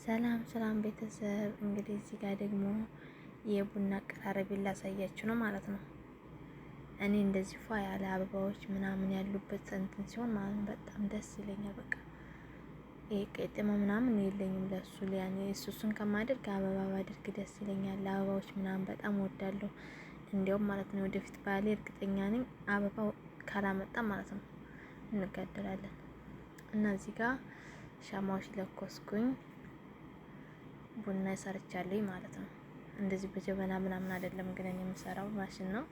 ሰላም ሰላም ቤተሰብ፣ እንግዲህ እዚህ ጋር ደግሞ የቡና አቀራረቤን ላሳያችሁ ነው ማለት ነው። እኔ እንደዚህ ፏ ያለ አበባዎች ምናምን ያሉበት እንትን ሲሆን ማለት ነው በጣም ደስ ይለኛል። በቃ ይሄ ቄጤማ ምናምን የለኝም ለሱ ያኔ እሱን ከማደርግ አበባ ባደርግ ደስ ይለኛል። አበባዎች ምናምን በጣም ወዳለሁ። እንዲያውም ማለት ነው ወደፊት ባሌ እርግጠኛ ነኝ አበባው ካላመጣ ማለት ነው እንጋደላለን። እና እዚህ ጋር ሻማዎች ለኮስኩኝ። ቡና ሰርቻለሁ ማለት ነው። እንደዚህ በጀበና ምናምን አይደለም ግን እኔ የምሰራው ማሽን ነው።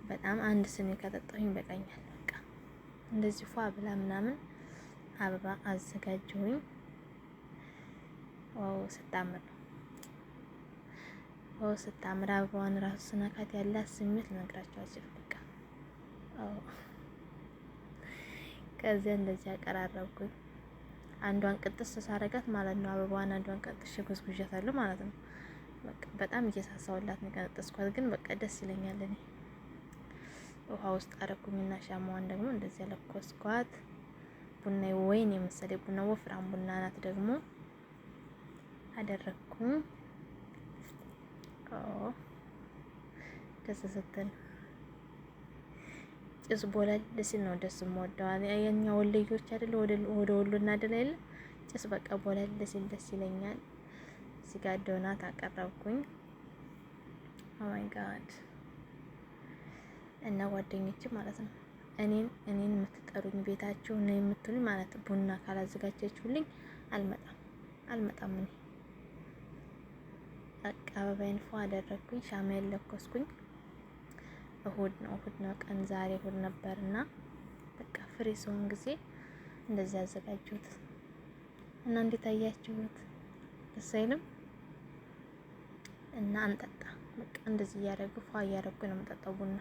በጣም አንድ ስኒ ከጠጣሁኝ በቃኛል። በቃ እንደዚህ ፏ ብላ ምናምን አበባ አዘጋጀሁኝ። ዋው ስታምር ነው። ዋው ስታምር አበባዋን ራሱ ስነካት ያላት ስሜት ልነግራችሁ አልችልም። በቃ ከዚያ እንደዚህ አቀራረብኩኝ። አንዷን ቅጥስ ሳረጋት ማለት ነው አበባዋን አንዷን ቀጥሽ ጎዝጉዣታለሁ ማለት ነው። በቃ በጣም እየሳሳውላት ነው የቀነጠስኳት፣ ግን በቃ ደስ ይለኛል። እኔ ውሃ ውስጥ አረኩኝና ሻማዋን ደግሞ እንደዚህ ያለኮስኳት። ቡና ወይን የመሰለ ቡና ወፍራም ቡና ናት ደግሞ አደረኩኝ። ደስ ስትል ጭስ ቦለል ሲል ነው ደስ የምወደው። የኛ ወሎዮች አይደለ ወደ ወሎ እናደላ የለ ጭስ በቃ ቦለል ሲል ደስ ይለኛል። እዚህ ጋር ዶናት አቀረብኩኝ። ኦ ማይ ጋድ እና ጓደኞቼ ማለት ነው እኔን የምትጠሩኝ ቤታችሁ ነው የምትሉኝ ማለት ቡና ካላዘጋጃችሁልኝ አልመጣም። እኔ በቃ አበባዬን ፏ አደረኩኝ፣ ሻማዬን ለኮስኩኝ። እሁድ ነው ቀን ዛሬ እሁድ ነበርና በቃ ፍሪ ሰውን ጊዜ እንደዚህ ያዘጋጁት እና እንዴት አያችሁት? ደስ አይልም? እና እንጠጣ በቃ እንደዚህ እያደረጉ ፏ እያደረጉ ነው የምጠጣው ቡና።